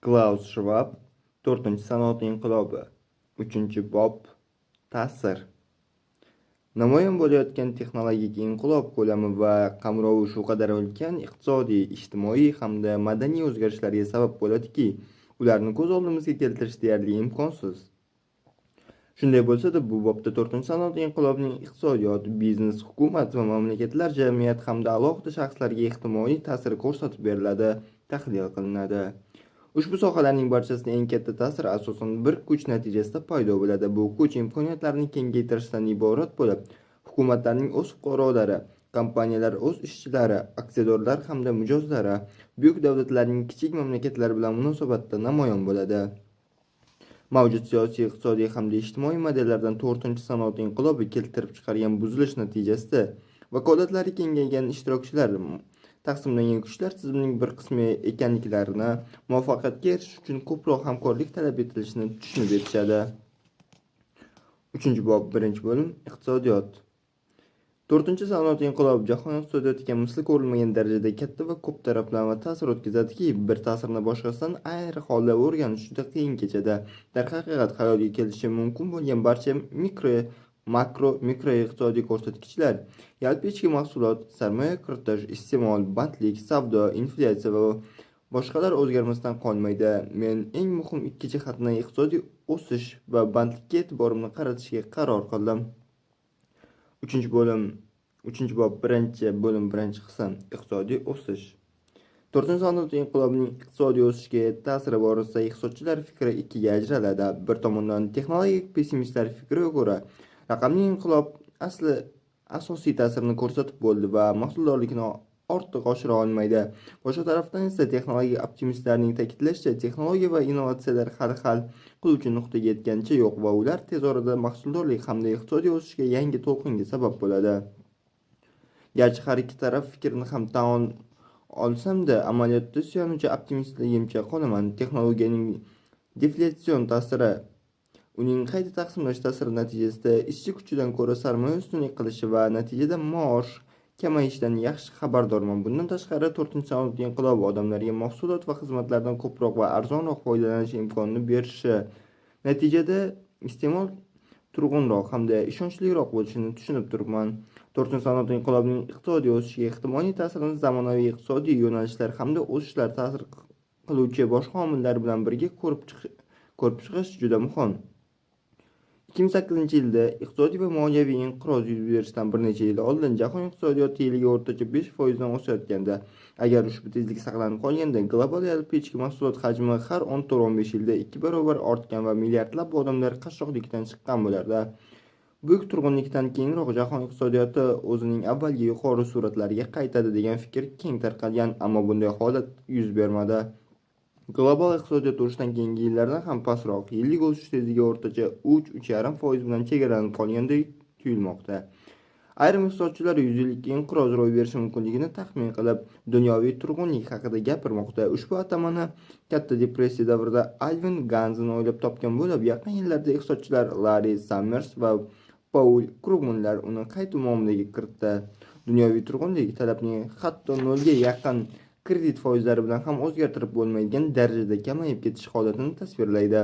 Klaus Schwab, 4-sanoat inqilobi. 3-bob. Ta'sir. Namoyon bo'layotgan texnologik inqilob ko'lami va qamrovi shu qadar ulkan iqtisodiy, ijtimoiy hamda madaniy o'zgarishlarga sabab bo'ladiki, ularni ko'z oldimizga keltirish deyarli imkonsiz. Shunday bo'lsa-da, bu bobda 4-sanoat inqilobining iqtisodiyot, biznes, hukumat va mamlakatlar, jamiyat hamda alohida shaxslarga ehtimoliy ta'siri ko'rsatib beriladi, tahlil qilinadi. Ushbu sohalarning barchasida eng katta ta'sir asosan bir kuch natijasida paydo bo'ladi. Bu kuch imkoniyatlarni kengaytirishdan iborat bo'lib, hukumatlarning o'z fuqarolari, kompaniyalar o'z ishchilari, aksiyadorlar hamda mijozlari, buyuk davlatlarning kichik mamlakatlar bilan munosabatda namoyon bo'ladi. Mavjud siyosiy, iqtisodiy hamda ijtimoiy modellardan 4-sanoat inqilobi keltirib chiqargan buzilish natijasida vakolatlari kengaygan ishtirokchilar taqsimlangan kuchlar tizimning bir qismi ekanliklarini, muvaffaqiyatga erishish uchun ko'proq hamkorlik talab etilishini tushunib yetishadi. 3-bob. 1-bo'lim. Iqtisodiyot. 4-sanoat inqilobi jahon iqtisodiyotiga misli ko'rilmagan darajada katta va ko'p taraflama ta'sir o'tkazadiki, bir ta'sirni boshqasidan ayri holda o'rganish juda qiyin kechadi. Darhaqiqat, xayolga kelishi mumkin bo'lgan barcha makro iqtisodiy ko'rsatkichlar, yalpi ichki mahsulot, sarmoya kiritish, iste'mol, bandlik, savdo, inflyatsiya va boshqalar o'zgarmasdan qolmaydi. Men eng muhim ikki jihatni, iqtisodiy o'sish va bandlikka e'tiborimni qaratishga qaror qildim. 3-bob. 1-bo'lim. Qism. Iqtisodiy o'sish. 4-sanoat inqilobining iqtisodiy o'sishga ta'siri borasida iqtisodchilar fikri ikkiga ajraladi. Bir tomondan texnologik pessimistlar fikriga ko'ra, raqamli inqilob asosiy ta'sirini ko'rsatib bo'ldi va mahsuldorlikni ortiq oshira olmaydi. Boshqa tarafdan esa texnologik optimistlarning ta'kidlashicha, texnologiya va innovatsiyalar hali hal qiluvchi nuqtaga yetganicha yo'q va ular tez orada mahsuldorlik hamda iqtisodiy o'sishga yangi to'lqinga sabab bo'ladi. Garchi har ikki taraf fikrni ham tan olsam-da, amaliyotda suyanuvchi optimistligimcha qolaman. Texnologiyaning deflyatsion ta'siri, uning qayta taqsimlash ta'siri natijasida ishchi kuchidan ko'ra sarmoya ustunlik qilishi va natijada maosh kamayishidan yaxshi xabardorman. Bundan tashqari, 4-sanoat inqilobi odamlarga mahsulot va xizmatlardan ko'proq va arzonroq foydalanish imkonini berishi, natijada iste'mol turg'unroq hamda ishonchliroq bo'lishini tushunib turibman. 4-sanoat inqilobining iqtisodiy o'sishiga ehtimoliy ta'sirini zamonaviy iqtisodiy yo'nalishlar hamda o'sishlar ta'sir qiluvchi boshqa omillar bilan birga ko'rib chiqish juda muhim. 2008-yilda iqtisodiy va moliyaviy inqiroz yuz berishidan bir necha yil oldin jahon iqtisodiyoti yiliga o'rtacha 5% dan o'sayotgandi. Agar ushbu tezlik saqlanib qolganda, global yalpi ichki mahsulot hajmi har 14-15 yilda 2 barobar ortgan va milliardlab odamlar qashshoqlikdan chiqqan bo'lardi. Buyuk turg'unlikdan keyinroq jahon iqtisodiyoti o'zining avvalgi yuqori sur'atlariga qaytadi degan fikr keng tarqalgan, ammo bunday holat yuz bermadi. Global iqtisodiyot urushdan keyingi yillarda ham pastroq, yillik o'sish tezligi o'rtacha 3-3,5% bilan chegaralanib qolgandek tuyulmoqda. Ayrim iqtisodchilar 100 yillik inqiroz ro'y berishi mumkinligini taxmin qilib, dunyoviy turg'unlik haqida gapirmoqda. Ushbu atamani katta depressiya davrida Alvin Ganzen o'ylab topgan bo'lib, yaqin yillarda iqtisodchilar Larry Summers va Paul Krugmanlar uni qayta muomalaga kiritdi. Dunyoviy turg'unlik talabning hatto nolga yaqin kredit foizlari bilan ham o'zgartirib bo'lmaydigan darajada kamayib ketish holatini tasvirlaydi.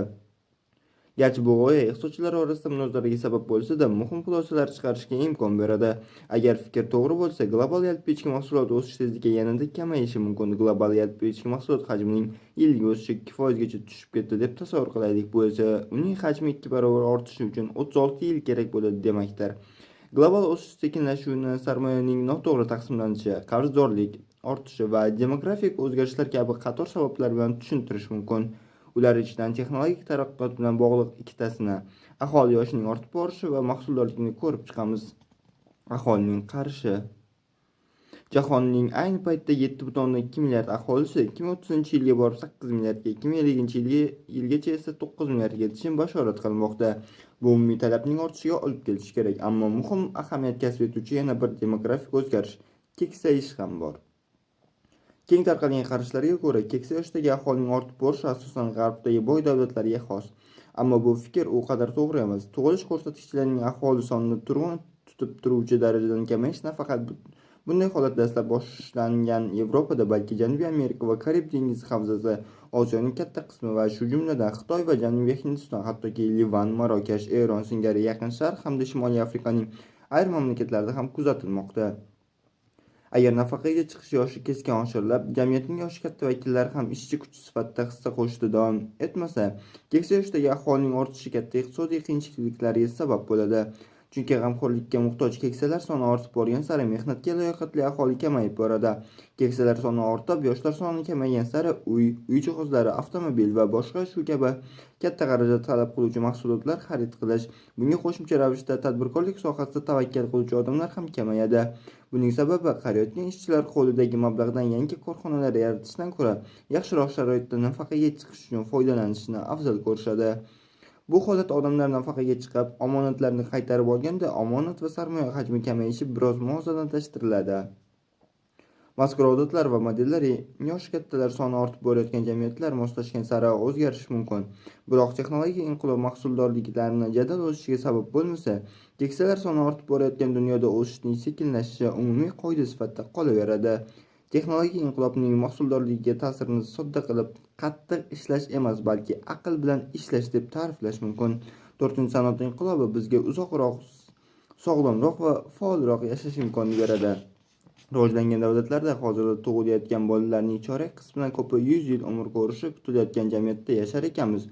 Garchi bu g'oya iqtisodchilar orasida munozaraga sabab bo'lsa-da, muhim xulosalar chiqarishga imkon beradi. Agar fikr to'g'ri bo'lsa, global yalpi ichki mahsulot o'sish tezligi yanada kamayishi mumkin. Global yalpi ichki mahsulot hajmining yillik o'sishi 2% gacha tushib ketdi deb tasavvur qilaylik. Bu esa uning hajmi 2 barobar ortishi uchun 36 yil kerak bo'ladi demakdir. Global o'sish sekinlashuvini sarmoyaning noto'g'ri taqsimlanishi, qarzdorlik ortishi va demografik o'zgarishlar kabi qator sabablar bilan tushuntirish mumkin. Ular ichidan texnologik taraqqiyot bilan bog'liq ikkitasini, aholi yoshining ortib borishi va mahsuldorlikni ko'rib chiqamiz. Aholining qarishi. Jahonning ayni paytda 7,2 milliard aholisi 2030-yilga borib 8 milliardga, 2050-yilgacha esa 9 milliardga yetishini bashorat qilmoqda. Bu umumiy talabning ortishiga olib kelishi kerak, ammo muhim ahamiyat kasb etuvchi yana bir demografik o'zgarish, keksayish ham bor. Keng tarqalgan qarashlarga ko'ra, keksa yoshdagi aholining ortib borishi asosan g'arbdagi boy davlatlarga xos. Ammo bu fikr u qadar to'g'ri emas. Tug'ilish ko'rsatkichlarining aholi sonini turg'un tutib turuvchi darajadan kamayish nafaqat bunday holat dastlab boshlangan Yevropada, balki Janubiy Amerika va Karib dengizi havzasi Osiyoning katta qismi va shu jumladan Xitoy va Janubiy Hindiston, hattoki Livan, Marokash, Eron singari Yaqin Sharq hamda Shimoliy Afrikaning ayrim mamlakatlarida ham kuzatilmoqda. Agar nafaqaga chiqish yoshi keskin oshirilib, jamiyatning yoshi katta vakillari ham ishchi kuchi sifatida hissa qo'shishda davom etmasa, keksa yoshdagi aholining ortishi katta iqtisodiy qiyinchiliklarga sabab bo'ladi. Chunki g'amxo'rlikka muhtoj keksalar soni ortib borgan sari mehnatga layoqatli aholi kamayib boradi. Keksalar soni ortib, yoshlar soni kamaygan sari uy jihozlari, avtomobil va boshqa shu kabi katta xarajat talab qiluvchi mahsulotlar xarid qilish, bunga qo'shimcha ravishda tadbirkorlik sohasida tavakkal qiluvchi odamlar ham kamayadi. Buning sababi qarayotgan ishchilar qo'lidagi mablag'dan yangi korxonalar yaratishdan ko'ra yaxshiroq sharoitda nafaqaga chiqish uchun foydalanishni afzal ko'rishadi. Bu holat odamlar nafaqaga chiqib, omonatlarni qaytarib olganda omonat va sarmoya hajmi kamayishi biroz muvozanatlashtiriladi. Mazkur odatlar va modellar yoshi kattalar soni ortib borayotgan jamiyatlar moslashgan sari o'zgarishi mumkin. Biroq texnologik inqilob mahsuldorliklarni jadal o'sishiga sabab bo'lmasa, keksalar soni ortib borayotgan dunyoda o'sishning sekinlashishi umumiy qoida sifatida qolaveradi. Texnologik inqilobning mahsuldorligiga ta'sirini sodda qilib, qattiq ishlash emas, balki aql bilan ishlash deb ta'riflash mumkin. 4-sanoat inqilobi bizga uzoqroq, sog'lomroq va faolroq yashash imkonini beradi. Rivojlangan davlatlarda hozirda tug'ilayotgan bolalarning chorak qismidan ko'pi 100 yil umr ko'rishi kutilayotgan jamiyatda yashar ekanmiz.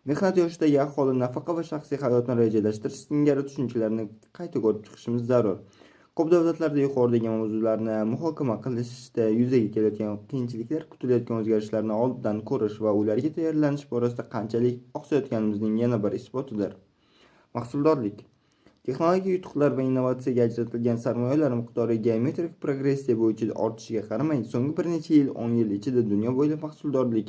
Mehnat yoshidagi aholi nafaqa va shaxsiy hayotni rejalashtirish singari tushunchalarni qayta ko'rib chiqishimiz zarur. Ko'p davlatlarda yuqoridagi mavzularni muhokama qilishda yuzaga kelayotgan qiyinchiliklar kutilayotgan o'zgarishlarni oldindan ko'rish va ularga tayyorlanish borasida qanchalik oqsayotganimizning yana bir isbotidir. Mahsuldorlik. Texnologik yutuqlar va innovatsiyaga ajratilgan sarmoyalar miqdori geometrik progressiya bo'yicha ortishiga qaramay, so'nggi bir necha yil, 10 yil ichida dunyo bo'ylab mahsuldorlik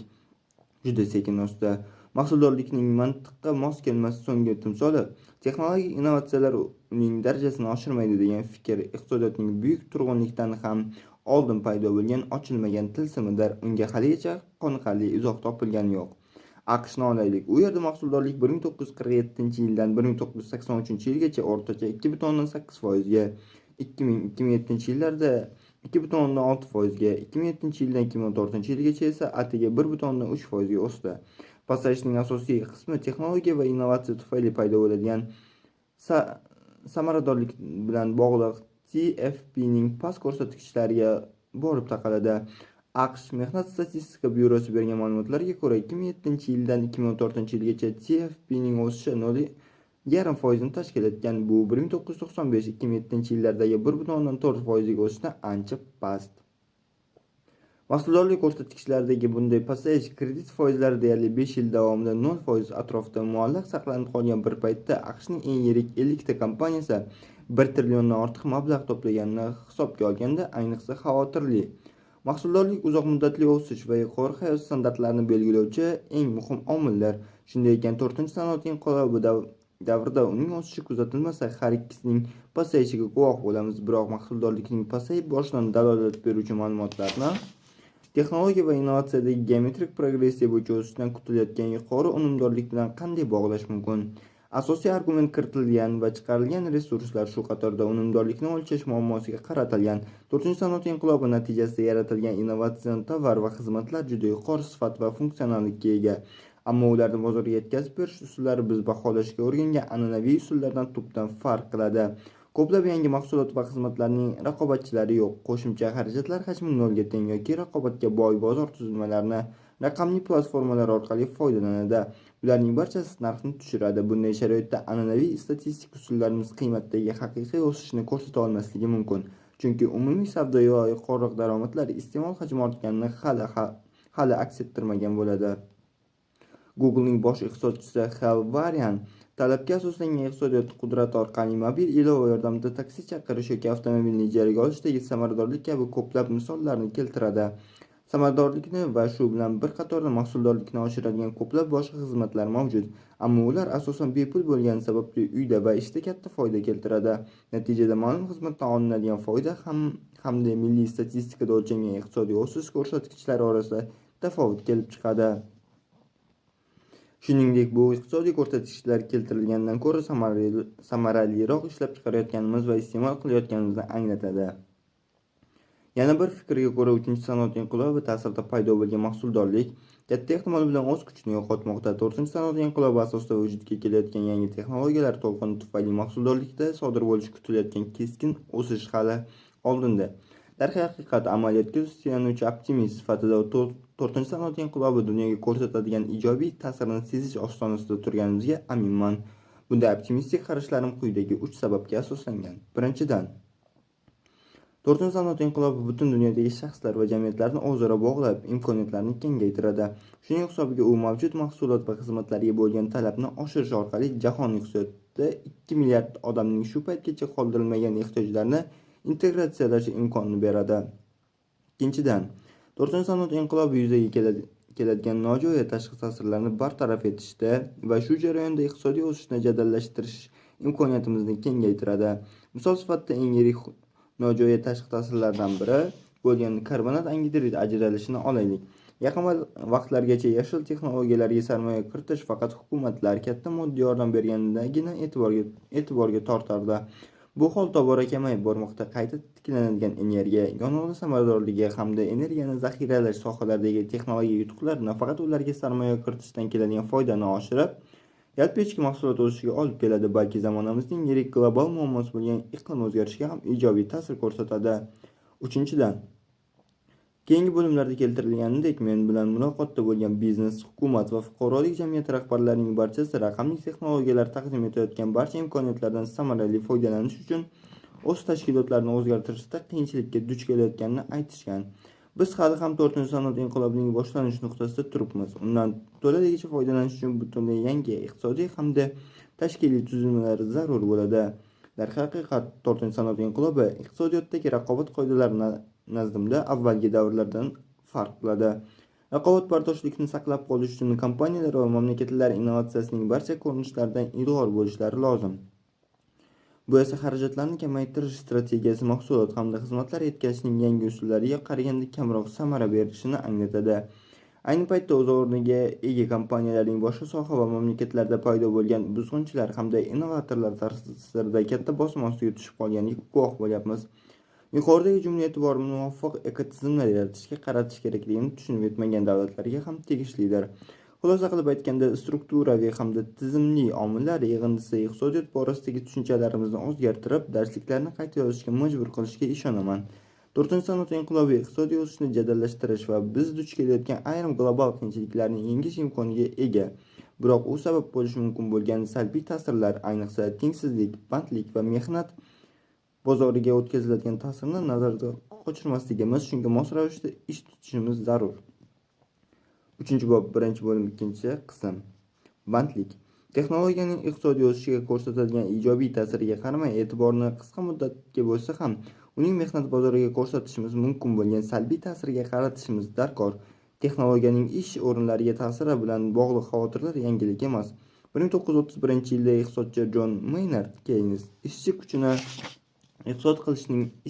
juda sekin o'sdi. Mahsuldorlikning mantiqqa mos kelmas so'nggi timsoli texnologik innovatsiyalar uning darajasini oshirmaydi degan fikr iqtisodiyotning buyuk turg'unlikdan ham oldin paydo bo'lgan ochilmagan tilsimidir. Unga haligacha qoniqarli izoh topilgani yo'q. AQShni olaylik. U yerda mahsuldorlik 1947-yildan 1983-yilgacha o'rtacha 2,8%ga, 2007-yillarda 2,6%ga, 2007-yildan 2014-yilgacha esa atigi 1,3%ga o'sdi. Pasayishning asosiy qismi texnologiya va innovatsiya tufayli paydo bo'ladigan samaradorlik bilan bog'liq TFPning past ko'rsatkichlariga borib taqaladi. AQSh Mehnat statistika byurosi bergan ma'lumotlarga ko'ra, 2007-yildan 2014-yilgacha TFPning o'sishi 0,5% tashkil etgan. Bu 1995-2007-yillardagi 1,4% ga o'sishdan ancha past. Mahsuldorlik ko'rsatkichlaridagi bunday pasayish kredit foizlari deyarli 5 yil davomida 0% atrofida muallaq saqlanib qolgan bir paytda AQShning eng yirik 50 ta kompaniyasi 1 trilliondan ortiq mablag' to'plaganini hisobga olganda ayniqsa xavotirli. Mahsuldorlik uzoq muddatli o'sish va yuqori hayot standartlarini belgilovchi eng muhim omillar. Shunday ekan, 4-sanoat inqilobi davrida uning o'sishi kuzatilmasa, har ikkisining pasayishiga guvoh bo'lamiz. Biroq mahsuldorlikning pasayib borishidan dalolat beruvchi ma'lumotlarni texnologiya va innovatsiyadagi geometrik progressiya bo'yicha o'sishdan kutilayotgan yuqori unumdorlik bilan qanday bog'lash mumkin? Asosiy argument kiritilgan va chiqarilgan resurslar, shu qatorda unumdorlikni o'lchash muammosiga qaratilgan. 4-sanoat inqilobi natijasida yaratilgan innovatsion tovar va xizmatlar juda yuqori sifat va funksionallikka ega. Ammo ularni bozorga yetkazib berish usullari biz baholashga o'rgangan an'anaviy usullardan tubdan farq qiladi. Ko'plab yangi mahsulot va xizmatlarning raqobatchilari yo'q. Qo'shimcha xarajatlar hajmi nolga teng yoki raqobatga boy bozor tuzilmalarini raqamli platformalar orqali foydalanadi. Ularning barchasi narxni tushiradi. Bunday sharoitda an'anaviy statistik usullarimiz qiymatdagi haqiqiy o'sishni ko'rsata olmasligi mumkin. Chunki umumiy savdo va yuqori daromadlar iste'mol hajmi ortganini hali aks ettirmagan bo'ladi. Google'ning bosh iqtisodchisi Hal Varian talabga asoslangan iqtisodiyot qudrati orqali mobil ilova yordamida taksi chaqirish yoki avtomobilni ijaraga olishdagi samaradorlik kabi ko'plab misollarni keltiradi. Samaradorlikni va shu bilan bir qatorda mahsuldorlikni oshiradigan ko'plab boshqa xizmatlar mavjud, ammo ular asosan bepul bo'lgani sababli uyda va ishda katta foyda keltiradi. Natijada ma'lum xizmatdan olinadigan foyda hamda milliy statistikada o'lchangan iqtisodiy o'sish ko'rsatkichlari orasida tafovut kelib chiqadi. Shuningdek, bu iqtisodiy ko'rsatkichlar keltirilgandan ko'ra samaraliroq ishlab chiqarayotganimiz va iste'mol qilayotganimizni anglatadi. Yana bir fikrga ko'ra, 3-sanoat inqilobi ta'sirida paydo bo'lgan mahsuldorlik katta ehtimol bilan o'z kuchini yo'qotmoqda. 4-sanoat inqilobi asosida vujudga kelayotgan yangi texnologiyalar to'lqini tufayli mahsuldorlikda sodir bo'lishi kutilayotgan keskin o'sish hali oldinda. Darhaqiqat, amaliyotga suyanuvchi optimist sifatida 4-sanoat inqilobi dunyoga ko'rsatadigan ijobiy ta'sirini sezish ostonasida turganimizga aminman. Bunday optimistik qarashlarim quyidagi 3 sababga asoslangan. Birinchidan, 4-sanoat inqilobi butun dunyodagi shaxslar va jamiyatlarni o'zaro bog'lab, imkoniyatlarni kengaytiradi. Shuning hisobiga u mavjud mahsulot va xizmatlarga bo'lgan talabni oshirish orqali jahon iqtisodida 2 milliard odamning shu paytgacha qoldirilmagan ehtiyojlarini integratsiyalash imkonini beradi. Ikkinchidan, 4-sanoat inqilobi yuzaga keladigan nojo'ya tashqi ta'sirlarni bartaraf etishda va shu jarayonda iqtisodiy o'sishni jadallashtirish imkoniyatimizni kengaytiradi. Misol sifatida eng yirik nojo'ya tashqi ta'sirlardan biri bo'lgan karbonat angidrid ajralishini olaylik. Yaqin vaqtlargacha yashil texnologiyalarga sarmoya kiritish faqat hukumatlar katta moddiy yordam bergandagina e'tiborga tortardi. Bu hol tobora kamayib bormoqda. Qayta tiklanadigan energiya, yonilg'i samaradorligi hamda energiyani zaxiralash sohalaridagi texnologiya yutuqlari nafaqat ularga sarmoya kiritishdan keladigan foydani oshirib, yalpi ichki mahsulot o'sishiga olib keladi, balki zamonamizning yirik global muammosi bo'lgan iqlim o'zgarishiga ham ijobiy ta'sir ko'rsatadi. Uchinchidan, keyingi bo'limlarda keltirilganidek, men bilan muloqotda bo'lgan biznes, hukumat va fuqarolik jamiyati rahbarlarining barchasi raqamli texnologiyalar taqdim etayotgan barcha imkoniyatlardan samarali foydalanish uchun o'z tashkilotlarini o'zgartirishda qiyinchilikka duch kelayotganini aytishgan. Biz hali ham 4-sanoat inqilobining boshlanish nuqtasida turibmiz. Undan to'laligicha foydalanish uchun butunlay yangi iqtisodiy hamda tashkiliy tuzilmalar zarur bo'ladi. Darhaqiqat, 4-sanoat inqilobi iqtisodiyotdagi raqobat qoidalari nazdimda avvalgi davrlardan farq qiladi. Raqobatbardoshlikni saqlab qolish uchun kompaniyalar va mamlakatlar innovatsiyasining barcha ko'rinishlaridan ilg'or bo'lishlari lozim. Bu esa xarajatlarni kamaytirish strategiyasi, mahsulot hamda xizmatlar yetkazishning yangi usullariga qaraganda kamroq samara berishini anglatadi. Ayni paytda o'z o'rniga ega kompaniyalarning boshqa soha va mamlakatlarda paydo bo'lgan buzg'unchilar hamda innovatorlar ta'sirida katta bosim ostiga tushib qolganiga guvoh bo'lyapmiz. Yuqoridagi jumla e'tiborimni muvofiq ekotizimlar yaratishga qaratish kerakligini tushunib yetmagan davlatlarga ham tegishlidir. Xulosa qilib aytganda, strukturaviy hamda tizimli omillar yig'indisi iqtisodiyot borasidagi tushunchalarimizni o'zgartirib, darsliklarni qayta yozishga majbur qilishiga ishonaman. 4-sanoat inqilobi iqtisodiy o'sishni jadallashtirish va biz duch kelayotgan ayrim global qiyinchiliklarni yengish imkoniga ega. Biroq u sabab bo'lishi mumkin bo'lgan salbiy ta'sirlar, ayniqsa tengsizlik, bandlik va mehnat bozoriga o'tkaziladigan ta'sirni nazarda qochirmasligimiz, shunga mos ravishda ish tutishimiz zarur. 3-bob 1-bo'lim 2-qism. Bandlik. Texnologiyaning iqtisodiy o'sishiga ko'rsatadigan ijobiy ta'siriga qaramay, e'tiborni qisqa muddatga bo'lsa ham uning mehnat bozoriga ko'rsatishimiz mumkin bo'lgan salbiy ta'siriga qaratishimiz darkor. Texnologiyaning ish o'rinlariga ta'siri bilan bog'liq xavotirlar yangilik emas. 1931-yilda iqtisodchi Jon Maynard Keynes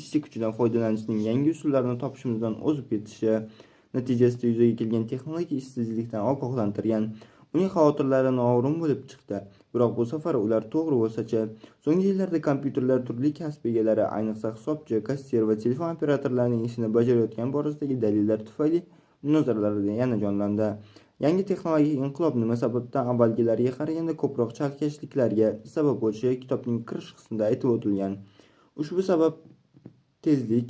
ishchi kuchidan foydalanishning yangi usullarini topishimizdan o'zib ketishi natijasida yuzaga kelgan texnologik ishsizlikdan ogohlantirgan. Uning xavotirlari noo'rin bo'lib chiqdi. Biroq bu safar ular to'g'ri bo'lsa-chi, so'nggi yillarda kompyuterlar turli kasb egalari, ayniqsa hisobchi, kassir va telefon operatorlarining ishini bajarayotgani borasidagi dalillar tufayli munozaralar yana jonlandi. Yangi texnologik inqilob nima sababdan avvalgilariga qaraganda ko'proq chalkashliklarga sabab bo'lishi kitobning kirish qismida aytib o'tilgan. Ushbu sabab tezlik,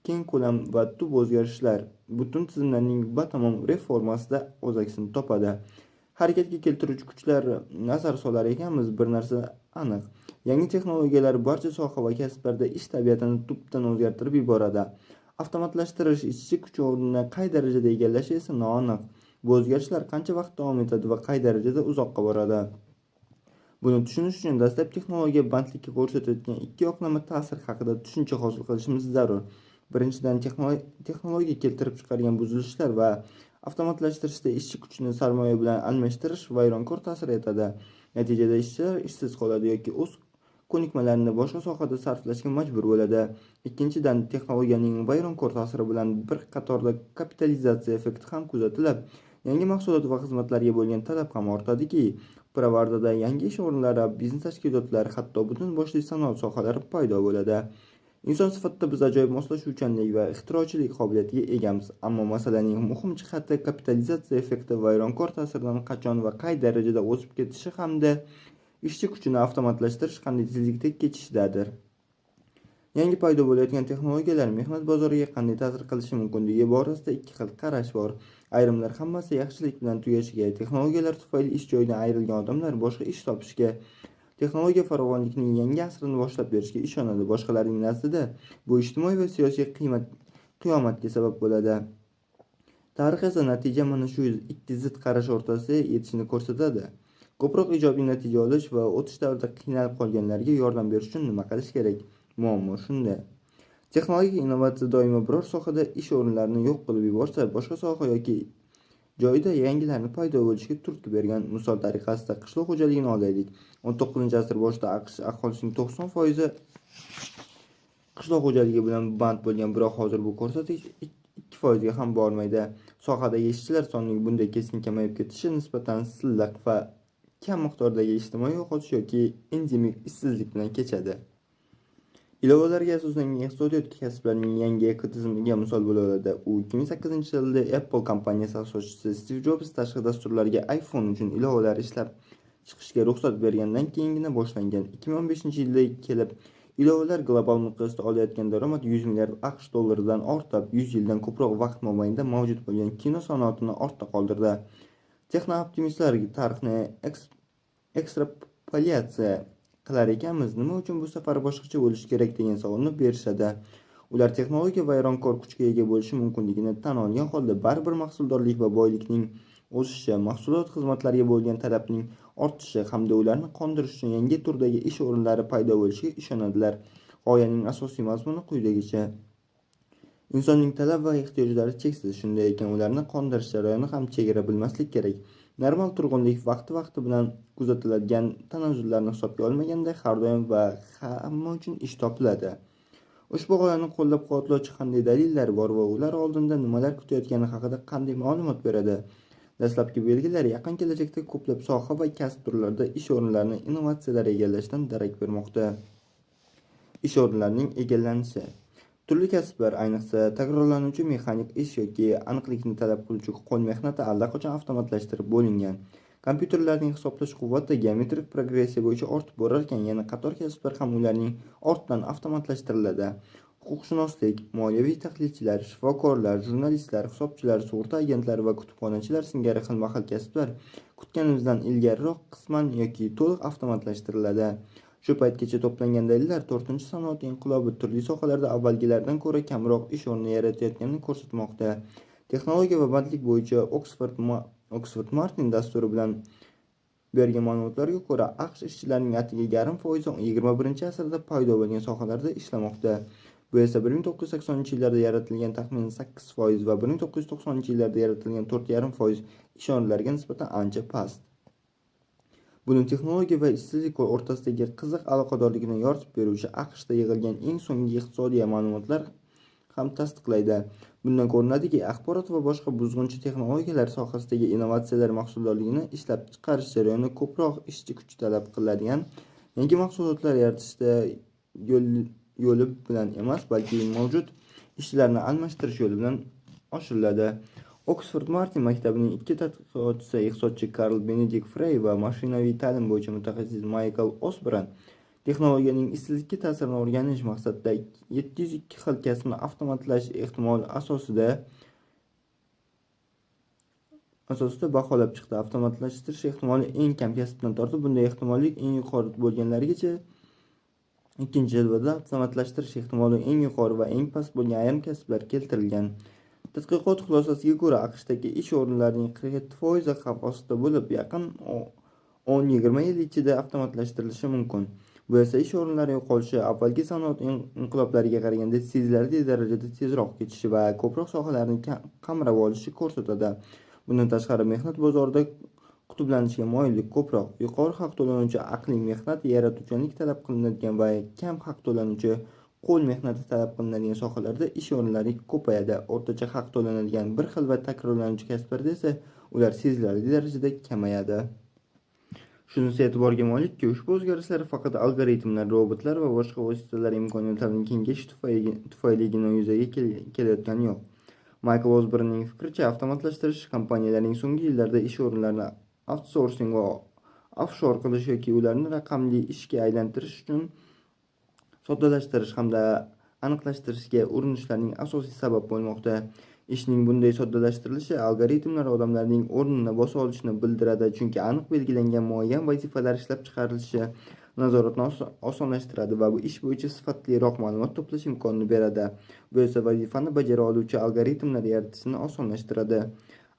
keng ko'lam va tub o'zgarishlar butun tizimlarning batamom reformasida o'z aksini topadi. Harakatga keltiruvchi kuchlar nazar solar ekanmiz, bir narsa aniq. Yangi texnologiyalar barcha soha va kasblarda ish tabiatini tubdan o'zgartirib yuboradi. Avtomatlashtirish ishchi kuchi o'rnini qay darajada egallashi esa noaniq. Bu o'zgarishlar qancha vaqt davom etadi va qay darajada uzoqqa boradi? Buni tushunish uchun dastlab texnologiya bandlikka ko'rsatayotgan ikki yoqlama ta'sir haqida tushuncha hosil qilishimiz zarur. Birinchidan, texnologiya keltirib chiqargan buzilishlar va avtomatlashtirishda ishchi kuchini sarmoya bilan almashtirish vayronkor ta'sir etadi. Natijada ishchilar ishsiz qoladi yoki o'z ko'nikmalarini boshqa sohada sarflashga majbur bo'ladi. Ikkinchidan, texnologiyaning vayronkor ta'siri bilan bir qatorda kapitalizatsiya effekti ham kuzatilib, yangi mahsulot va xizmatlarga bo'lgan talab ham ortadiki, pirovardida yangi ish o'rinlari, biznes tashkilotlari, hatto butun boshli sanoat sohalari paydo bo'ladi. Inson sifatida biz ajoyib moslashuvchanlik va ixtirochilik qobiliyatiga egamiz, ammo masalaning muhim jihati kapitalizatsiya effekti vayronkor ta'sirdan qachon va qay darajada o'sib ketishi hamda ishchi kuchini avtomatlashtirish qanday tezlikda kechishidadir. Yangi paydo bo'layotgan texnologiyalar mehnat bozoriga qanday ta'sir qilishi mumkinligi borasida ikki xil qarash bor. Ayrimlar hammasi yaxshilik bilan tugashiga, texnologiyalar tufayli ish joyidan ayrilgan odamlar boshqa ish topishiga, texnologiya farovonlikning yangi asrini boshlab berishiga ishonadi. Boshqalarning nazdida bu ijtimoiy va siyosiy qiyomatga sabab bo'ladi. Tarix esa natija mana shu ikki zid qarash o'rtasida yetishini ko'rsatadi. Ko'proq ijobiy natija olish va o'tish davrida qiynalib qolganlarga yordam berish uchun nima qilish kerak? Muammo shunda. Texnologik innovatsiya doimo biror sohada ish o'rinlarini yo'q qilib yuborsa, boshqa soha yoki joyda yangilarni paydo bo'lishiga turtki bergan. Misol tariqasida qishloq xo'jaligini olaylik. 19-asr boshida AQSh aholisining 90% qishloq xo'jaligi bilan band bo'lgan, biroq hozir bu ko'rsatkich 2% ga ham bormaydi. Sohadagi ishchilar sonining bunday keskin kamayib ketishi nisbatan silliq va kam miqdordagi ijtimoiy yo'qotish yoki endemik ishsizlik bilan kechadi. Ilovalarga asoslangan iqtisodiyot kasblarning yangi ekotizimiga misol bo'la oladi. U 2008-yilda Apple kompaniyasi asoschisi Steve Jobs tashqi dasturlarga iPhone uchun ilovalar ishlab chiqishga ruxsat bergandan keyingina boshlangan. 2015-yilda kelib ilovalar global miqyosda olayotgan daromad 100 milliard AQSh dollaridan ortib, 100 yildan ko'proq vaqt mobaynida mavjud bo'lgan kino sanoatini ortda qoldirdi. Texno-optimistlar tarixni ekstrapolyatsiya qilar ekanmiz, nima uchun bu safar boshqacha bo'lishi kerak degan savolni berishadi. Ular texnologiya vayronkor kuchga ega bo'lishi mumkinligini tan olgan holda baribir mahsuldorlik va boylikning o'sishi, mahsulot xizmatlarga bo'lgan talabning ortishi hamda ularni qondirish uchun yangi turdagi ish o'rinlari paydo bo'lishiga ishonadilar. G'oyaning asosiy mazmuni quyidagicha: insonning talab va ehtiyojlari cheksiz, shunday ekan ularni qondirish jarayoni ham chegara bilmaslik kerak. Normal turg'unlik vaqti bilan kuzatiladigan tanazzullarni hisobga olmaganda har doim va hamma uchun ish topiladi. Ushbu g'oyani qo'llab-quvvatlovchi qanday dalillar bor va ular oldinda nimalar kutayotgani haqida qanday ma'lumot beradi? Dastlabki belgilar yaqin kelajakda ko'plab soha va kasb turlarida ish o'rinlarini innovatsiyalar egallashdan darak bermoqda. Ish o'rinlarining egallanishi. Turli kasblar, ayniqsa takrorlanuvchi mexanik ish yoki aniqlikni talab qiluvchi qo'l mehnati allaqachon avtomatlashtirib bo'lingan. Kompyuterlarning hisoblash quvvati geometrik progressiya bo'yicha ortib borar ekan, yana qator kasblar ham ularning ortidan avtomatlashtiriladi. Huquqshunoslik, moliyaviy tahlilchilar, shifokorlar, jurnalistlar, hisobchilar, sug'urta agentlari va kutubxonachilar singari xilma-xil kasblar kutganimizdan ilgariroq qisman yoki to'liq avtomatlashtiriladi. Shu paytgacha to'plangan dalillar 4-sanoat inqilobi turli sohalarda avvalgilardan ko'ra kamroq ish o'rni yaratayotganini ko'rsatmoqda. Texnologiya va bandlik bo'yicha Oxford Martin dasturi bilan bergan ma'lumotlarga ko'ra, AQSh ishchilarining atigi 0,5% 21-asrda paydo bo'lgan sohalarda ishlamoqda. Bu esa 1980-yillarda yaratilgan taxminan 8% va 1990-yillarda yaratilgan 4,5% ish o'rinlariga nisbatan ancha past. Buni texnologiya va ishsizlik o'rtasidagi qiziq aloqadorlikni yoritib beruvchi AQShda yig'ilgan eng so'nggi iqtisodiy ma'lumotlar ham tasdiqlaydi. Bundan ko'rinadiki, axborot va boshqa buzg'unchi texnologiyalar sohasidagi innovatsiyalar mahsuldorligini ishlab chiqarish jarayoni ko'proq ishchi kuch talab qiladigan yangi mahsulotlar yaratishda yo'li bilan emas, balki mavjud ishchilarni almashtirish yo'li bilan oshiriladi. Oxford Martin maktabining ikki tadqiqotchisi, iqtisodchi Karl Benedict Frey va mashinaviy ta'lim bo'yicha mutaxassis Michael Osborn texnologiyaning ishsizlikka ta'sirini o'rganish maqsadida 702 xil kasbni avtomatlash ehtimoli asosida baholab chiqdi. Avtomatlashtirish ehtimoli eng kam kasbdan tortib, bunday ehtimollik eng yuqori bo'lganlarigacha ikkinchi jadvalda avtomatlashtirish ehtimoli eng yuqori va eng past bo'lgan ayrim kasblar keltirilgan. Tadqiqot xulosasiga ko'ra, AQShdagi ish o'rinlarining 47% xavf ostida bo'lib, yaqin 10-20 yil ichida avtomatlashtirilishi mumkin. Bu esa ish o'rinlari yo'qolishi avvalgi sanoat inqiloblariga qaraganda sezilarli darajada tezroq kechishi va ko'proq sohalarni qamrab olishi ko'rsatadi. Bundan tashqari, mehnat bozorida qutblanishga moyillik ko'proq. Yuqori haq to'lanuvchi aqliy mehnat, yaratuvchanlik talab qilinadigan va kam haq to'lanuvchi qo'l mehnati talab qilinadigan sohalarda ish o'rinlari ko'payadi. O'rtacha haq to'lanadigan bir xil va takrorlanuvchi kasblarda esa ular sezilarli darajada kamayadi. Shunisi e'tiborga molikki, ushbu o'zgarishlar faqat algoritmlar, robotlar va boshqa vositalar imkoniyatlarining kengayishi tufayligina yuzaga kelayotgani yo'q. Maykl Osbornning fikricha, avtomatlashtirish kompaniyalarning so'nggi yillarda ish o'rinlarini outsourcing va offshore qilish yoki ularni raqamli ishga aylantirish uchun soddalashtirish hamda aniqlashtirishga urinishlarining asosiy sabab bo'lmoqda. Ishning bunday soddalashtirilishi algoritmlar odamlarning o'rnini bosa olishini bildiradi, chunki aniq belgilangan muayyan vazifalar ishlab chiqarilishi nazoratni osonlashtiradi va bu ish bo'yicha sifatliroq ma'lumot to'plash imkonini beradi. Bu esa vazifani bajara oluvchi algoritmlar yaratishni osonlashtiradi.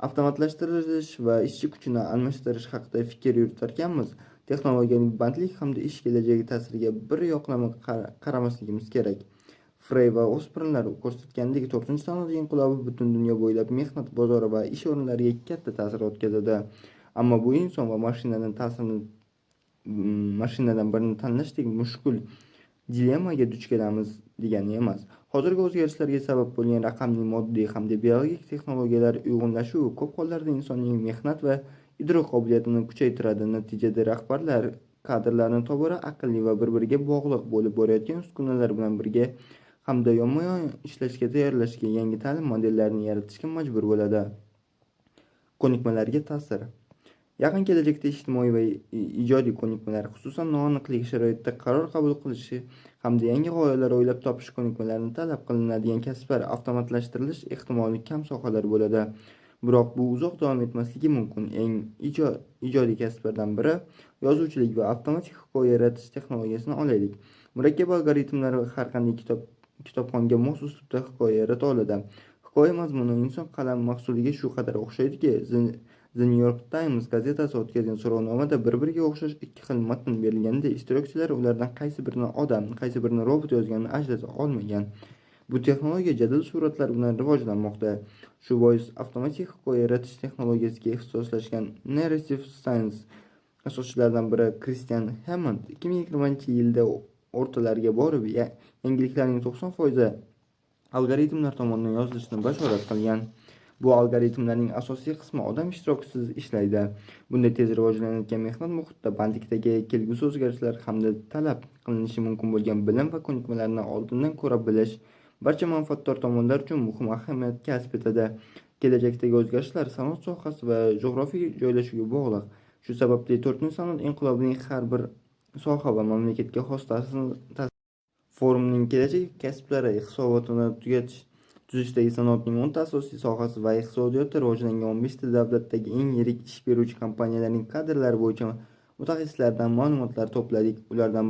Avtomatlashtirish va ishchi kuchini almashtirish haqida fikr yuritarkanmiz, texnologiyaning bandlik hamda ish kelajagi ta'siriga bir yoqlama qaramasligimiz kerak. Frey va Osbornlar ko'rsatganidek, 4-sanoat inqilobi butun dunyo bo'ylab mehnat bozori va ish o'rinlariga katta ta'sir o'tkazadi. Ammo bu inson va mashinadan birini tanlashdek mushkul dilemmaga duch kelamiz degani emas. Hozirgi o'zgarishlarga sabab bo'lgan raqamli, moddiy hamda biologik texnologiyalar uyg'unlashuvi ko'p hollarda insonning mehnat va idrok qobiliyatini kuchaytiradi. Natijada rahbarlar kadrlarni tobora aqlli va bir-biriga bog'liq bo'lib borayotgan uskunalar bilan birga hamda yonma-yon ishlashga tayyorlashga yangi ta'lim modellarini yaratishga majbur bo'ladi. Ko'nikmalarga ta'sir. Yaqin kelajakda ijtimoiy va ijodiy ko'nikmalar, xususan noaniqlik sharoitida qaror qabul qilishi hamda yangi g'oyalar o'ylab topish ko'nikmalarini talab qilinadigan kasblar avtomatlashtirilish ehtimoli kam sohalar bo'ladi. Biroq bu uzoq davom etmasligi mumkin. Eng ijodiy kasblardan biri yozuvchilik va avtomatik hikoya yaratish texnologiyasini olaylik. Murakkab algoritmlar har qanday kitobxonga mos uslubda hikoya yarata oladi. Hikoya mazmuni inson qalami mahsuliga shu qadar o'xshaydiki, The New York Times gazetasi o'tkazgan so'rovnomada bir-biriga o'xshash ikki xil matn berilganda, ishtirokchilar ulardan qaysi birini odam, qaysi birini robot yozganini ajrata olmagan. Bu texnologiya jadal suratlar bilan rivojlanmoqda. Shu bois avtomatik hikoya yaratish texnologiyasiga ixtisoslashgan Narrative Science asoschilaridan biri Christian Hammond 2020-yilda o'rtalarga borib, yangiliklarning 90% algoritmlar tomonidan yozilishini bashorat qilgan. Bu algoritmlarning asosiy qismi odam ishtirokisiz ishlaydi. Bunday tez rivojlanayotgan mehnat muhitida bandlikdagi kelgusi o'zgarishlar hamda talab qilinishi mumkin bo'lgan bilim va ko'nikmalarni oldindan ko'ra bilish barcha manfaatdor tomonlar uchun muhim ahamiyat kasb etadi. Kelajakdagi o'zgarishlar sanoat sohasi va jug'rofiy joylashuviga bog'liq. Shu sababli 4-sanoat inqilobining har bir soha va mamlakatga xos ta'siri. Forumning kelajak kasblari hisobotini tuzishdagi sanoatning 10 ta asosiy sohasi va iqtisodiyotda rivojlangan 15 ta davlatdagi eng yirik ish beruvchi kompaniyalarning kadrlari bo'yicha mutaxassislardan ma'lumotlar to'pladik. Ulardan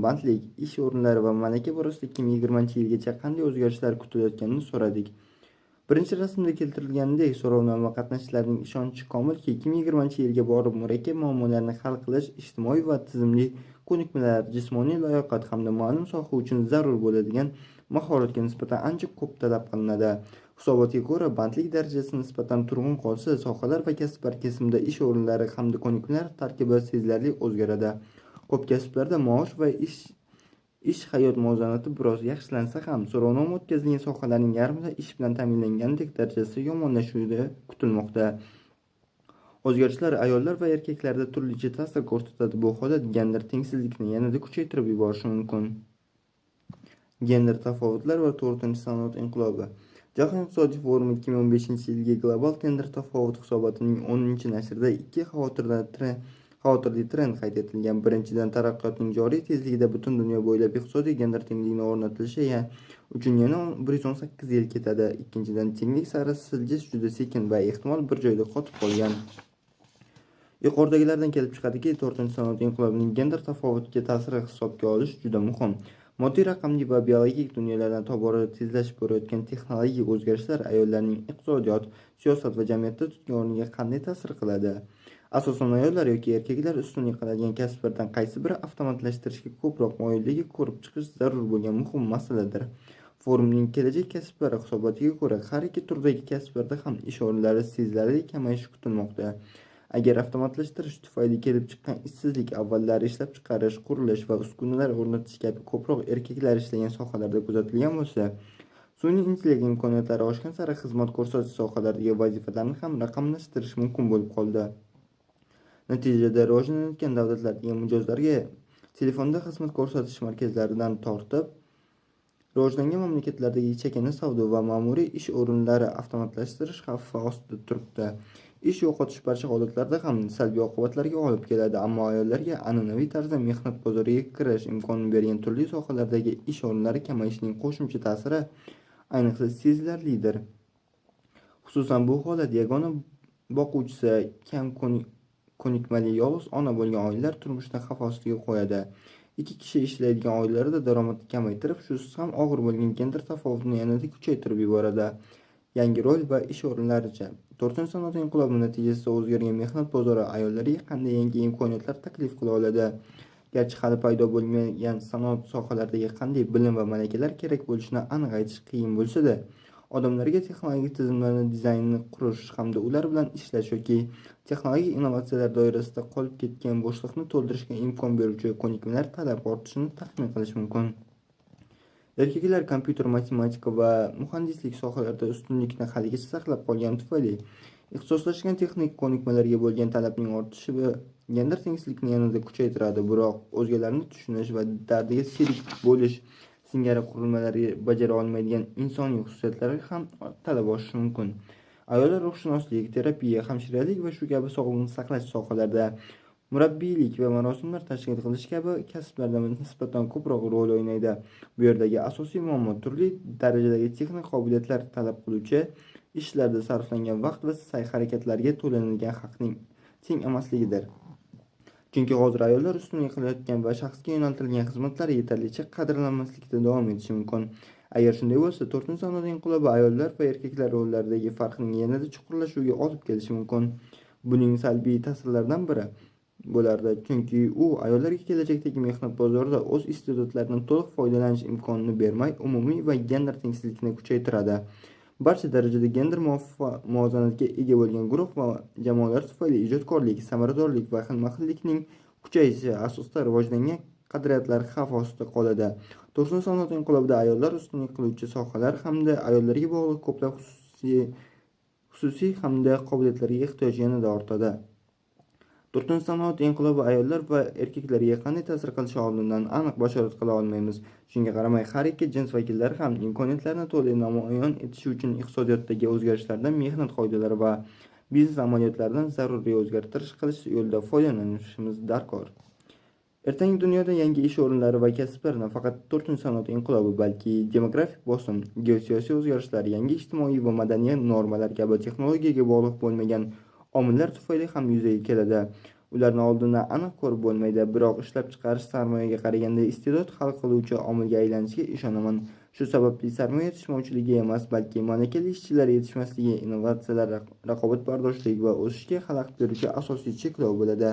bandlik, ish o'rinlari va malaka borasida 2020-yilgacha qanday o'zgarishlar kutilayotganini so'radik. Birinchi rasmda keltirilganidek, so'rovnoma qatnashchilarining ishonchi komilki, 2020-yilga borib murakkab muammolarni hal qilish, ijtimoiy va tizimli ko'nikmalar, jismoniy layoqat hamda ma'lum soha uchun zarur bo'ladigan mahoratga nisbatan ancha ko'p talab qilinadi. Hisobotga ko'ra, bandlik darajasi nisbatan turg'un qolsa, sohalar va kasblar kesimida ish o'rinlari hamda ko'nikmalar tarkibi sezilarli o'zgaradi. Ko'p kasblarda maosh va ish-hayot muvozanati biroz yaxshilansa ham, so'rovnoma o'tkazilgan sohalarning yarmida ish bilan ta'minlangandek darajasi yomonlashuvi kutilmoqda. O'zgarishlar ayollar va erkaklarda turlicha ta'sir ko'rsatadi. Bu holat gender tengsizlikni yanada kuchaytirib yuborishi mumkin. Gender tafovutlar va 4-sanoat inqilobi. Jahon iqtisodiy forumi 2015-yilgi global gender tafovut hisobotining 10-nashrida ikki xavotirli trend qayd etilgan. Birinchidan, taraqqiyotning joriy tezligida butun dunyo bo'ylab iqtisodiy gender tengligini o'rnatilishi uchun yana 118 yil ketadi. Ikkinchidan, tenglik sari siljish juda sekin va ehtimol bir joyda qotib qolgan. Yuqoridagilardan kelib chiqadiki, 4-sanoat inqilobining gender tafovutiga ta'siri hisobga olish juda muhim. Moddiy, raqamli va biologik dunyolardan tobora tezlashib borayotgan texnologik o'zgarishlar ayollarning iqtisodiyot, siyosat va jamiyatda tutgan o'rniga qanday ta'sir qiladi? Asosan ayollar yoki erkaklar ustunlik qiladigan kasblardan qaysi biri avtomatlashtirishga ko'proq moyilligi ko'rib chiqish zarur bo'lgan muhim masaladir. Forumning kelajak kasblari hisobotiga ko'ra, har ikki turdagi kasblarda ham ish o'rinlari sezilarli kamayishi kutilmoqda. Agar avtomatlashtirish tufayli kelib chiqqan ishsizlik avvallari ishlab chiqarish, qurilish va uskunalar o'rnatish kabi ko'proq erkaklar ishlagan sohalarda kuzatilgan bo'lsa, Sun'iy intellekt imkoniyatlari oshgan sari xizmat ko'rsatish sohalaridagi vazifalarni ham raqamlashtirish mumkin bo'lib qoldi. Natijada rivojlanayotgan davlatlardagi mijozlarga telefonda xizmat ko'rsatish markazlaridan tortib, rivojlangan mamlakatlardagi chakana savdo va ma'muriy ish o'rinlari avtomatlashtirish xavfi ostida turibdi. Ish yo'qotish barcha holatlarda ham salbiy oqibatlarga olib keladi, ammo ayollarga an'anaviy tarzda mehnat bozoriga kirish imkonini bergan turli sohalardagi ish o'rinlari kamayishining qo'shimcha ta'siri ayniqsa sezilarlidir. Xususan bu holat yagona boquvchisi kam ko'nikmali yolg'iz ona bo'lgan oilalar turmushni xavf ostiga qo'yadi. 2 kishi ishlaydigan oilalarda daromadni kamaytirib, shusiz ham og'ir bo'lgan gender tafovutini yanada kuchaytirib yuboradi. Yangi rol va ish o'rinlaricha 4-sanoat inqilobi natijasida o'zgargan mehnat bozori ayollarga qanday yangi imkoniyatlar taklif qila oladi? Garchi hali paydo bo'lmagan sanoat sohalaridagi qanday bilim va malakalar kerak bo'lishini aniq aytish qiyin bo'lsa-da, odamlarga texnologik tizimlarni dizaynini qurish hamda ular bilan ishlash yoki texnologik innovatsiyalar doirasida qolib ketgan bo'shliqni to'ldirishga imkon beruvchi ko'nikmalar talab ortishini taxmin qilish mumkin. Erkaklar kompyuter, matematika va muhandislik sohalarida ustunlikni haligacha saqlab qolgani tufayli ixtisoslashgan texnik ko'nikmalarga bo'lgan talabning ortishi va gender tengsizlikni yanada kuchaytiradi. Biroq o'zgalarni tushunish va dardiga sherik bo'lish singari qurilmalarga bajara olmaydigan insoniy xususiyatlarga ham talab oshishi mumkin. Ayollar ruhshunoslik, terapiya, hamshiralik va shu kabi sog'liqni saqlash sohalarida murabbiylik va marosimlar tashkil qilish kabi kasblarda nisbatan ko'proq rol o'ynaydi. Bu yerdagi asosiy muammo turli darajadagi texnik qobiliyatlar talab qiluvchi ishlarda sarflangan vaqt va sa'y-harakatlarga to'lanadigan haqning teng emasligidir. Chunki hozir ayollar ustunlik qilayotgan va shaxsga yo'naltirilgan xizmatlar yetarlicha qadrlanmaslikda davom etishi mumkin. Agar shunday bo'lsa, 4-sanoat inqilobi ayollar va erkaklar rollaridagi farqning yanada chuqurlashuviga olib kelishi mumkin. Buning salbiy ta'sirlaridan biri bo'lardi, chunki u ayollarga kelajakdagi mehnat bozorida o'z iste'dodlaridan to'liq foydalanish imkonini bermay, umumiy va gender tengsizlikni kuchaytiradi. Barcha darajada gender muvozanatga ega bo'lgan guruh va jamoalar tufayli ijodkorlik, samaradorlik va xilma-xillikning kuchayishi asosida rivojlangan qadriyatlar xavf ostida qoladi. 4-sanoat inqilobida ayollar ustunlik qiluvchi sohalar hamda ayollarga bog'liq ko'plab xususiy hamda qobiliyatlarga ehtiyoj yanada ortadi. 4-sanoat inqilobi ayollar va erkaklarga qanday ta'sir qilishi oldindan aniq bashorat qila olmaymiz. Shunga qaramay, har ikki jins vakillari ham imkoniyatlarni to'liq namoyon etishi uchun iqtisodiyotdagi o'zgarishlardan, mehnat qoidalari va biznes amaliyotlaridan zaruriy o'zgartirish qilish yo'lida foydalanishimiz darkor. Ertangi dunyoda yangi ish o'rinlari va kasblar nafaqat 4-sanoat inqilobi, balki demografik bosim, geosiyosiy o'zgarishlar, yangi ijtimoiy va madaniy normalar kabi texnologiyaga bog'liq bo'lmagan omillar tufayli ham yuzaga keladi. Ularni oldindan aniq ko'rib bo'lmaydi, biroq ishlab chiqarish sarmoyaga qaraganda iste'dod hal qiluvchi omilga aylanishiga ishonaman. Shu sababli sarmoya yetishmovchiligi emas, balki malakali ishchilar yetishmasligi innovatsiyalar, raqobatbardoshlik va o'sishga xalaqit beruvchi asosiy cheklov bo'ladi.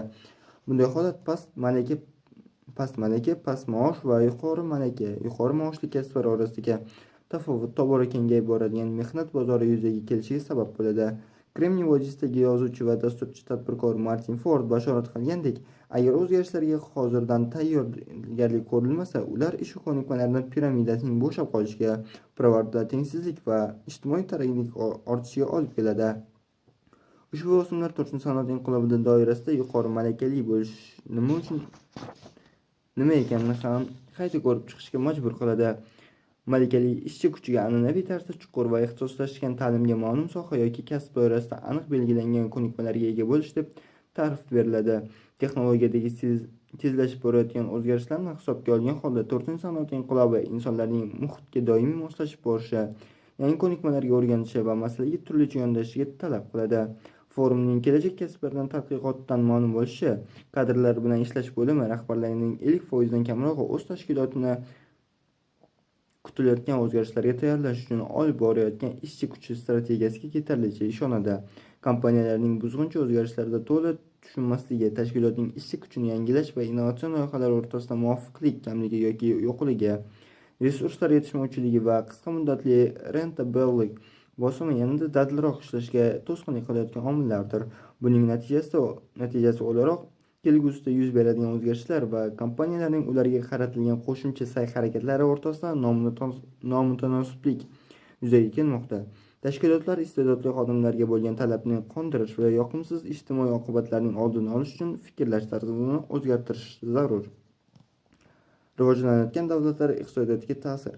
Bunday holat past malaka, past maosh va yuqori maoshli kasblar orasidagi tafovut tobora kengayib boradigan mehnat bozori yuzaga kelishiga sabab bo'ladi. Kremniy vodiysidagi yozuvchi va dasturchi tadbirkor Martin Ford bashorat qilgandek, agar o'zgarishlarga hozirdan tayyorgarlik ko'rilmasa, ular ish ko'nikmalarining piramidasining bo'shab qolishiga, pirovardida tengsizlik va ijtimoiy taranglik ortishiga olib keladi. Ushbu bosimlar 4-sanoat inqilobi doirasida yuqori malakali bo'lish nima ekanini ham qayta ko'rib chiqishga majbur qiladi. Malakali ishchi kuchiga an'anaviy tarzda chuqur va ixtisoslashgan ta'limga, ma'lum soha yoki kasb doirasida aniq belgilangan ko'nikmalarga ega bo'lish deb ta'rif beriladi. Texnologiyadagi tezlashib borayotgan o'zgarishlarni hisobga olgan holda 4-sanoat inqilobi insonlarning muhitga doimiy moslashib borishi, yangi ko'nikmalarga o'rganishi va masalaga turlicha yondashishiga talab qiladi. Forumning kelajak kasblardan tadqiqotidan ma'lum bo'lishi, kadrlar bilan ishlash bo'limi rahbarlarining 50% dan kamrog'i o'z tashkilotini kutilayotgan o'zgarishlarga tayyorlash uchun olib borayotgan ishchi kuchi strategiyasiga yetarlicha ishonadi. Kompaniyalarning buzg'unchi o'zgarishlarda to'liq tushunmasligi, tashkilotning ishchi kuchini yangilash va innovatsion loyihalar o'rtasida muvofiqlik kamligi yoki yo'qligi, resurslar yetishmovchiligi va qisqa muddatli rentabellik bosimi yanada dadilroq ishlashga to'sqinlik qilayotgan omillardir. Buning natijasi o'laroq kelgusida yuz beradigan o'zgarishlar va kompaniyalarning ularga qaratilgan qo'shimcha sa'y-harakatlari o'rtasida nomutanosiblik yuzaga kelmoqda. Tashkilotlar iste'dodli xodimlarga bo'lgan talabni qondirish va yoqimsiz ijtimoiy oqibatlarning oldini olish uchun fikrlash tarzini o'zgartirish zarur. Rivojlanayotgan davlatlar iqtisodiyotiga ta'sir.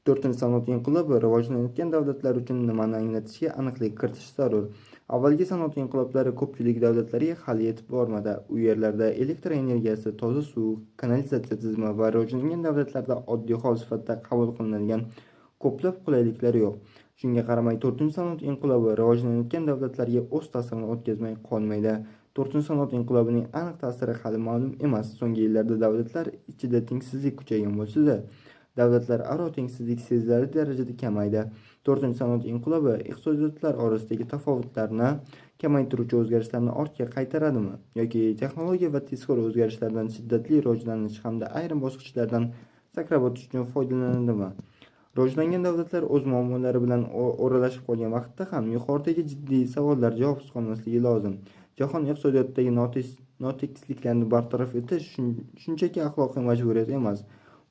4-sanoat inqilobi rivojlanayotgan davlatlar uchun nimani anglatishiga aniqlik kiritish zarur. Avvalgi sanoat inqiloblari ko'pchilik davlatlarga hali yetib bormadi. U yerlarda elektr energiyasi, toza suv, kanalizatsiya tizimi va rivojlangan davlatlarda oddiy hol sifatida qabul qilinadigan ko'plab qulayliklar yo'q. Shunga qaramay 4-sanoat inqilobi rivojlanayotgan davlatlarga o'z ta'sirini o'tkazmay qolmaydi. 4-sanoat inqilobining aniq ta'siri hali ma'lum emas. So'nggi yillarda davlatlar ichida tengsizlik kuchaygan bo'lsa-da, davlatlararo tengsizlik sezilarli darajada kamaydi. 4-sanoat inqilobi iqtisodiyotlar orasidagi tafovutlarni kamaytiruvchi o'zgarishlarni ortga qaytaradimi yoki texnologiya va tezkor o'zgarishlardan shiddatli rivojlanish hamda ayrim bosqichlardan sakrab o'tish uchun foydalanadimi? Rivojlangan davlatlar o'z muammolari bilan o'ralashib qolgan vaqtda ham yuqoridagi jiddiy savollar javobsiz qolmasligi lozim. Jahon iqtisodiyotidagi notekisliklarni bartaraf etish shunchaki axloqiy majburiyat emas.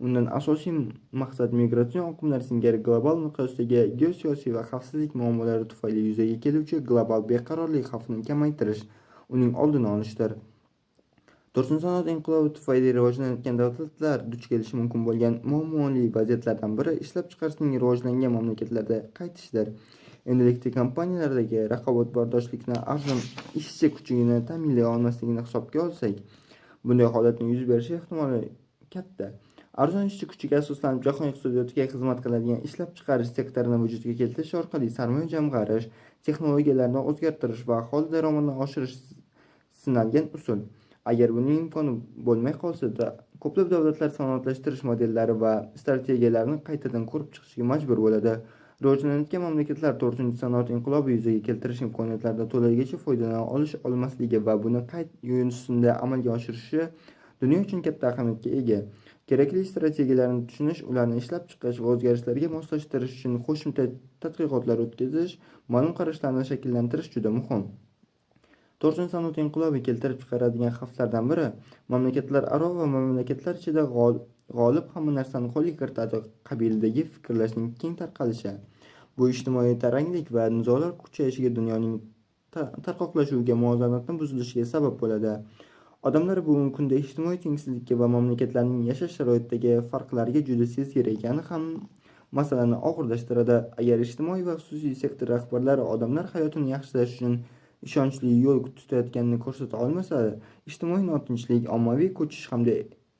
Undan asosiy maqsad migratsion oqimlar singari global miqyosdagi geosiyosiy va xavfsizlik muammolari tufayli yuzaga keluvchi global beqarorlik xavfini kamaytirish, uning oldini olishdir. 4-sanoat inqilobi tufayli rivojlanayotgan davlatlar duch kelishi mumkin bo'lgan muammoli vaziyatlardan biri ishlab chiqarishning rivojlangan mamlakatlarda qaytishdir. Endilikda kompaniyalardagi raqobatbardoshlikni arzon ishchi kuchini ta'minlay olmasligini hisobga olsak, bunday holatning yuz berishi ehtimoli katta. Arzon ishchi kuchiga asoslanib jahon iqtisodiyotiga xizmat qiladigan ishlab chiqarish sektorini vujudga keltirish orqali sarmoya jamg'arish, texnologiyalarni o'zgartirish va aholi daromadini oshirish sinalgan usul. Agar buning imkoni bo'lmay qolsa, ko'plab davlatlar sanoatlashtirish modellari va strategiyalarini qaytadan ko'rib chiqishga majbur bo'ladi. Rivojlanayotgan mamlakatlar 4-sanoat inqilobi yuzaga keltirish imkoniyatlaridan to'laligicha foydalana olmasligi va buni qay yo'nalishda amalga oshirishi dunyo uchun katta ahamiyatga ega. Kerakli strategiyalarni tushunish, ularni ishlab chiqish va o'zgarishlarga moslashtirish uchun qo'shimcha tadqiqotlar o'tkazish, ma'lum qarashlarni shakllantirish juda muhim. 4-sanoat inqilobi keltirib chiqaradigan xavflardan biri mamlakatlararo va mamlakatlar ichida g'olib hamma narsani qo'lga kiritadi qabilidagi fikrlashning keng tarqalishi. Bu ijtimoiy taranglik va nizolar kuchayishiga, dunyoning tarqoqlashuviga, muvozanatning buzilishiga sabab bo'ladi. Odamlar bugungi kunda ijtimoiy tengsizlikka va mamlakatlarning yashash sharoitidagi farqlarga juda sezgir ekani ham masalani og'irlashtiradi. Agar ijtimoiy va xususiy sektor rahbarlari odamlar hayotini yaxshilash uchun ishonchli yo'l tutayotganini ko'rsata olmasa, ijtimoiy notinchlik, ommaviy ko'chish hamda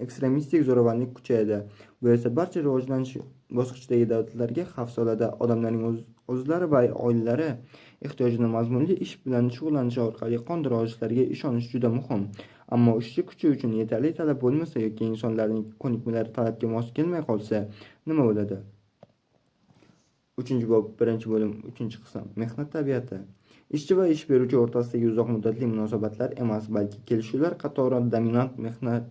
ekstremistik zo'ravonlik kuchayadi. Bu esa barcha rivojlanish bosqichidagi davlatlarga xavf soladi. Odamlarning o'zlari va oilalari ehtiyojini mazmunli ish bilan shug'ullanish orqali qondira olishlariga ishonish juda muhim. Ammo ishchi kuchi uchun yetarli talab bo'lmasa yoki insonlarning ko'nikmalari talabga mos kelmay qolsa, nima bo'ladi? 3-bob 1-bo'lim 3-qism. Mehnat tabiati. Ishchi va ish beruvchi o'rtasidagi uzoq muddatli munosabatlar emas, balki kelishuvlar qatori dominant mehnat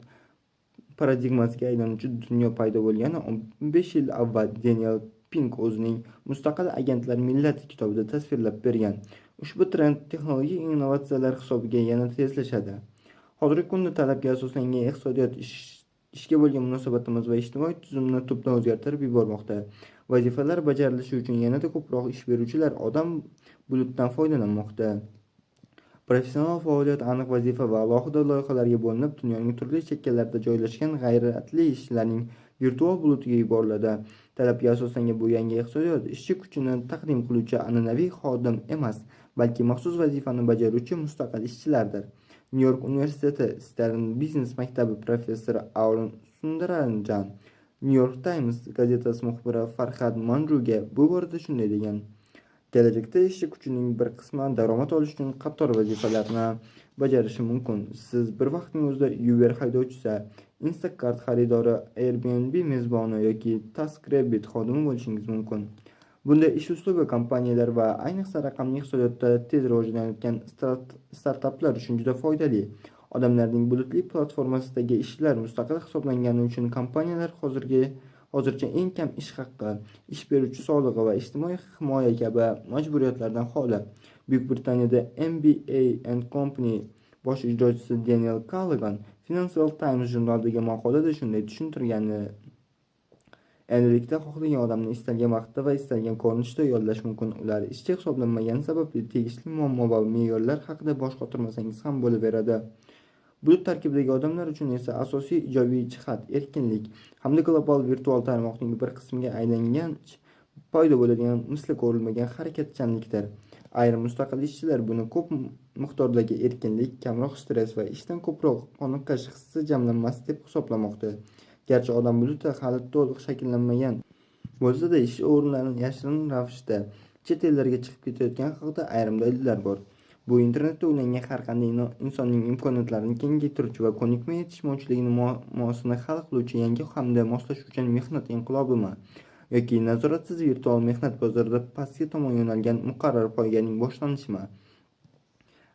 paradigmasiga aylanuvchi dunyo paydo bo'lgani 15 yil avval Daniel Pink o'zining Mustaqil agentlar millati kitobida tasvirlab bergan. Ushbu trend texnologik innovatsiyalar hisobiga yana tezlashadi. Hozirgi kunda talabga asoslangan iqtisodiyot ishga bo'lgan munosabatimiz va ijtimoiy tuzumni tubdan o'zgartirib yubormoqda. Vazifalar bajarilishi uchun yanada ko'proq ish beruvchilar odam bulutdan foydalanmoqda. Professional faoliyat aniq vazifa va alohida loyihalarga bo'linib, dunyoning turli chekkalarida joylashgan g'ayratli ishchilarning virtual bulutiga yuboriladi. Talabga asoslangan bu yangi iqtisodiyot ishchi kuchini taqdim qiluvchi an'anaviy xodim emas, balki maxsus vazifani bajaruvchi mustaqil ishchilardir. New York Universiteti Stern biznes maktabi professori Arun Sundaranjan New York Times gazetasi muxbiri Farhad Manjuga bu borada shunday degan: kelajakda ishchi kuchining bir qismi daromad olish uchun qator vazifalarni bajarishi mumkin. Siz bir vaqtning o'zida Uber haydovchisi, Instacart xaridori, Airbnb mezboni yoki TaskRabbit xodimi bo'lishingiz mumkin. Bunday ish uslubi kompaniyalar va ayniqsa raqamli iqtisodiyotda tez rivojlanayotgan startaplar uchun juda foydali. Odamlarning bulutli platformasidagi ishlar mustaqil hisoblangani uchun kompaniyalar hozircha eng kam ish haqqi, ish beruvchi solig'i va ijtimoiy himoya kabi majburiyatlardan xoli. Buyuk Britaniyada MBA & Company bosh ijrochisi Daniel Callaghan Financial Times jurnalidagi maqolada shunday tushuntirgani: Endilikda xohlagan odamni istalgan vaqtda va istalgan ko'rinishda yollash mumkin. Ular ishchi hisoblanmagani sababli tegishli muammo va me'yorlar haqida bosh qotirmasangiz ham bo'laveradi. Bulut tarkibidagi odamlar uchun esa asosiy ijobiy jihat erkinlik hamda global virtual tarmoqning bir qismiga aylangach paydo bo'ladigan misli ko'rilmagan harakatchanlikdir. Ayrim mustaqil ishchilar buni ko'p miqdordagi erkinlik, kamroq stress va ishdan ko'proq qoniqish hissi jamlanmasi deb hisoblamoqda. Garchi odam buluti hali to'liq shakllanmagan bo'lsa-da, ish o'rinlarini yashirin ravishda chet ellarga chiqib ketayotgani haqida ayrim dalillar bor. Bu internetda ulangan har qanday insonning imkoniyatlarini kengaytiruvchi va ko'nikma yetishmovchiligini muammosini hal qiluvchi yangi hamda moslashuvchan mehnat inqilobimi yoki nazoratsiz virtual mehnat bozorida pastga tomon yo'nalgan muqarrar poyganing boshlanishimi?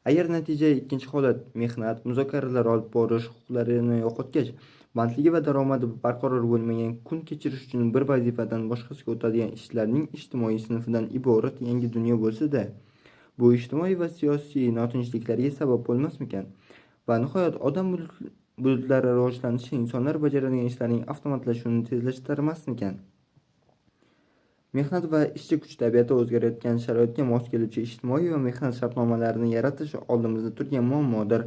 Agar natija ikkinchi holat mehnat muzokaralari olib borish huquqlarini yo'qotgach, bandligi va daromadi barqaror bo'lmagan kun kechirish uchun bir vazifadan boshqasiga o'tadigan ishchilarning ijtimoiy sinfidan iborat yangi dunyo bo'lsa-da, bu ijtimoiy va siyosiy notinchliklarga sabab bo'lmasmikan? Va nihoyat odam bulutlari rivojlanishi insonlar bajaradigan ishlarning avtomatlashuvini tezlashtirmasmikan? Mehnat va ishchi kuch tabiati o'zgarayotgan sharoitga mos keluvchi ijtimoiy va mehnat shartnomalarini yaratish oldimizda turgan muammodir.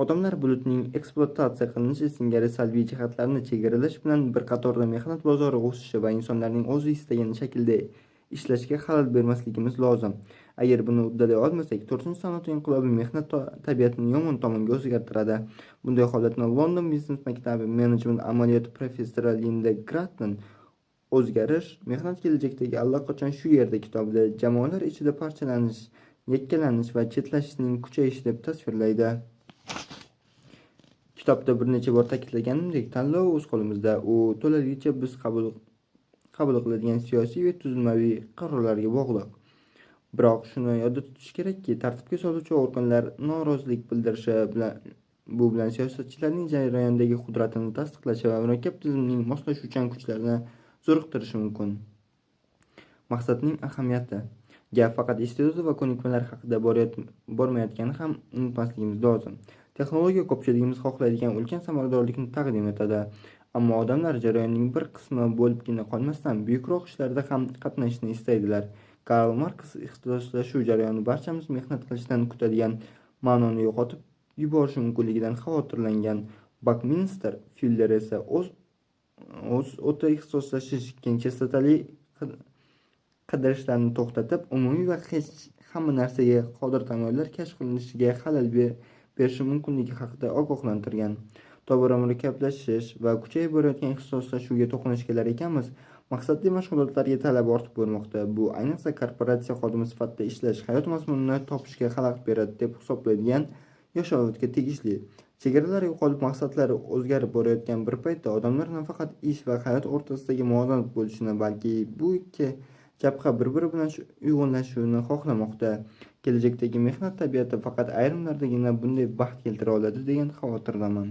Odamlar bulutining ekspluatatsiya qilinishi singari salbiy jihatlarini chegaralash bilan bir qatorda mehnat bozori o'sishi va insonlarning o'zi istagan shaklda ishlashiga xalal bermasligimiz lozim. Agar buni uddalay olmasak, 4-sanoat inqilobi mehnat tabiatini yomon tomonga o'zgartiradi. Bunday holatni London Biznes maktabi menejment amaliyoti professori Linda Gratton O'zgarish mehnat kelajakdagi allaqachon shu yerda kitobida jamoalar ichida parchalanish, yakkalanish va chetlashishning kuchayishi deb tasvirlaydi. Kitobda bir necha bor ta'kidlaganimdek, tanlov o'z qo'limizda, u to'laligicha biz qabul qiladigan siyosiy va tuzilmaviy qarorlarga bog'liq. Biroq shuni yodda tutish kerakki, tartibga soluvchi organlar norozilik bildirishi bu bilan siyosatchilarning jarayondagi qudratini tasdiqlashi va murakkab tizimning moslashuvchan kuchlarini zo'riqtirishi mumkin. Maqsadning ahamiyati. Gap faqat iste'dod va ko'nikmalar haqida bormayotgani ham unutmasligimiz lozim. Texnologiya ko'pchiligimiz xohlaydigan ulkan samaradorlikni taqdim etadi, ammo odamlar jarayonning bir qismi bo'libgina qolmasdan buyukroq ishlarda ham qatnashishni istaydilar. Karl Marks ixtisoslashuv jarayoni barchamiz mehnat qilishdan kutadigan ma'noni yo'qotib yuborishi mumkinligidan xavotirlangan. Buckminster Fuller esa o'ta ixtisoslashish keng chastotali qidirishlarni to'xtatib, umumiy va hamma narsaga qodir tamoyillar kashf qilinishiga xalal berishi mumkinligi haqida ogohlantirgan. Tobora murakkablashish va kuchayib borayotgan ixtisoslashuvga to'qinish kelar ekanmiz. Maqsadli mashg'ulotlarga talab ortib bormoqda. Bu ayniqsa korporatsiya xodimi sifatida ishlash, hayot mazmunini topishga xalaqit beradi deb hisoblaydigan yosh avlodga tegishli. Chegaralar yo'qolib, maqsadlar o'zgarib borayotgan bir paytda odamlar nafaqat ish va hayot o'rtasidagi muvozanat bo'lishini, balki bu ikki jabha bir-biri bilan uyg'unlashishini xohlamoqda. Kelajakdagi mehnat tabiati faqat ayrimlardagina bunday baxt keltira oladi degan xavotirdaman.